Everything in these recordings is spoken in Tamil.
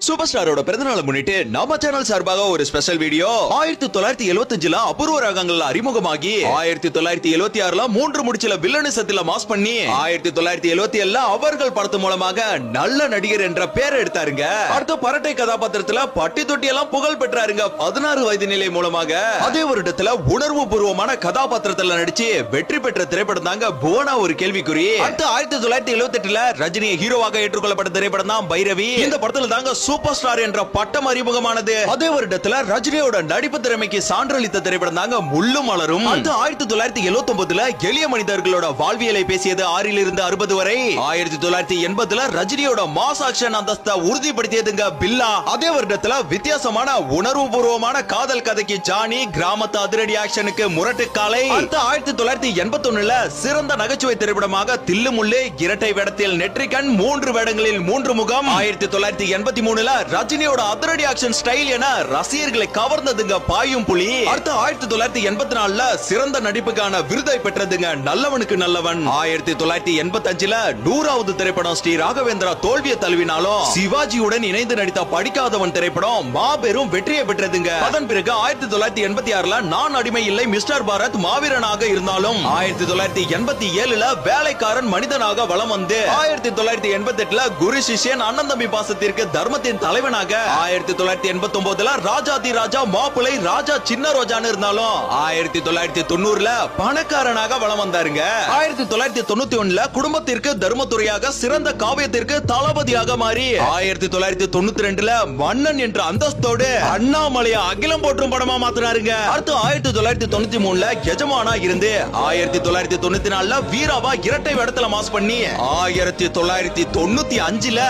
சூப்பர் ஸ்டாரோட பிறந்தநாளை முன்னிட்டு நம்ம சேனல் சார்பாக ஒரு ஸ்பெஷல் வீடியோ 1975ல அபூர்வ ராகங்கள்ல அறிமுகமாகி 1976ல 3 முடிச்சுல வில்லனிசத்துல மாஸ் பண்ணி 1977ல அவர்கள் படத்து மூலமாக நல்ல நடிகர் என்ற பேரை எடுத்தாருங்க. அடுத்த பரட்டை கதாபாத்திரத்துல பட்டி தொட்டி எல்லாம் புகழ் பெற்றாருங்க. 16 வயது நிலை மூலமாக அதே வருடத்துல உணர்வு பூர்வமான கதாபாத்திரத்துல நடிச்சு வெற்றி பெற்ற திரைப்படம் தாங்க புவனா ஒரு கேள்விக்குறி. அடுத்து 1978ல ரஜினியை ஹீரோவாக ஏற்றுக்கொள்ளப்பட்ட திரைப்படம் தான் பைரவி. இந்த படத்துல தாங்க சூப்பர் ஸ்டார் என்ற பட்டம் அறிமுகமானது. அதே வருடத்துல ரஜினியோட நடிப்பு திறமைக்கு சான்றளித்த திரைப்படம் தாங்க முள்ளும் மலரும். அடுத்து 1979ல எளிய மனிதர்களோட வாழ்வியலை பேசியது 6லிருந்து 60 வரை. 1980ல ரஜினியோட மாஸ் ஆக்ஷன் அந்தஸ்தை உறுதிப்படுத்தியதுங்க பில்லா. அதே வருடத்துல வித்தியாசமான உணர்வு பூர்வமான காதல் கதைக்கு ஜானி, கிராமத்து அதிரடி ஆக்ஷனுக்கு முரட்டு காலை. அடுத்து 1981ல சிறந்த நகைச்சுவை திரைப்படமாக தில்லு முள்ளு, இரட்டை வேடத்தில் நெற்றிக்கண், 3 வேடங்களில் 3 முகம். 1983ல ரஜினியோட அதிரடி ஆக்ஷன் ஸ்டைல் என ரசிகர்களை கவர்ந்ததுங்க பாயும் புலி. அடுத்து 1984ல சிறந்த நடிப்புக்கான விருதை பெற்றதுங்க நல்லவனுக்கு நல்லவன். 1985ல 100வது திரைப்படம் ஸ்ரீ ராகவேந்திரா தோல்வியை தழுவினாலும் சிவாஜியுடன் இணைந்து நடித்த படிக்காதவன் திரைப்படம் மாபெரும் வெற்றியை பெற்றதுங்க. அதன் பிறகு 1986ல நான் அடிமை இல்லை மிஸ்டர் பாரத் மாவீரனாக இருந்தாலும் 1987ல வேலைக்காரன் மனிதனாக வலம் வந்து 1988ல குரு சிஷ்யன் அண்ணன் தம்பி பாசத்திற்கு தர்மத்தின் தலைவனாக 1989ல ராஜாதி ராஜா மாப்பிளை ராஜா சின்ன ரோஜான்னு இருந்தாலும் 1990ல பணக்காரனாக வலம் வந்தாருங்க. 1991ல குடும்பத்திற்கு தர்மத்துறையாக சிறந்த காவியத்திற்கு தளபதியாக மாறி 1992ல மன்னன் என்ற அந்தஸ்தோடு அண்ணாமலையை அகிலம் போற்றும் படமா மாத்தினாருங்க. அடுத்து 1993ல எஜமானா இருந்து 1994ல வீராவா இரட்டை வேடத்துல மாஸ் பண்ணி 1995ல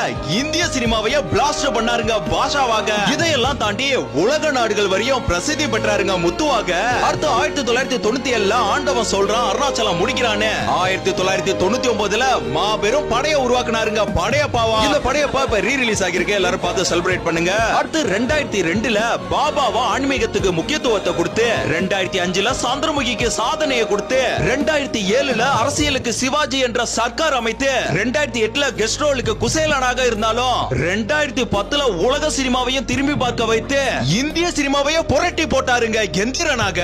இந்திய சினிமாவையே பிளாஸ்ட் பண்ணாருங்க பாஷாவாக. இதையெல்லாம் தாண்டி உலக நாடுகள் வரையும் பிரசித்தி பெற்றாருங்க முத்துவாக. அடுத்து 1997ல ஆண்டவன் சொல்றான் அருணாச்சலம் முடிக்கிறான்னு 1999ல மாபெரும் படைய உருவாக்குனாருங்க படையப்பாவா. இந்த படையப்பா இப்ப ரீ ரிலீஸ் ஆகிருக்கு, எல்லாரும் பார்த்து செலிப்ரேட் பண்ணுங்க. அடுத்து 2002ல பாபாவா ஆன்மீகத்துக்கு முக்கியத்துவத்தை கொடுத்து 2005ல சந்திரமுகிக்கு சாதனையை கொடுத்து 2007ல அரசியலுக்கு சிவாஜி என்ற சர்க்கார் அமைத்து 2008ல கெஸ்ட் ரோலுக்கு குசேலனாக இருந்தாலும் 2010ல உலக சினிமாவையும் திரும்பி பார்க்க வைத்து இந்திய சினிமாவையும் புரட்டி போட்டாருங்க எந்திரனாக.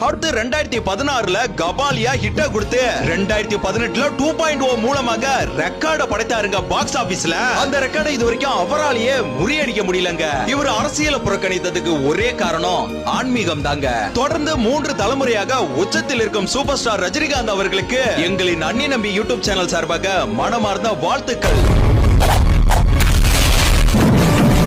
அடுத்து 2016ல கபாலியா ஹிட்ட கொடுத்து 2018ல 2.0 மூலமாக ரெக்கார்ட படைத்தாருங்க பாக்ஸ் ஆபீஸ்ல. அந்த ரெக்கார்டை இதுவரைக்கும் அவராலேயே முறியடிக்க முடியலங்க. இவர் அரசியலை புறக்கணித்ததுக்கு ஒரே காரணம் ஆன்மீகம் தாங்க. தொடர்ந்து 3 தலைமுறையாக உச்சத்தில் இருக்கும் சூப்பர் ஸ்டார் ரஜினிகாந்த் அவர்களுக்கு எங்களின் அண்ணி நம்பி யூடியூப் சேனல் சார்பாக மனமார்ந்த வாழ்த்துக்கள்.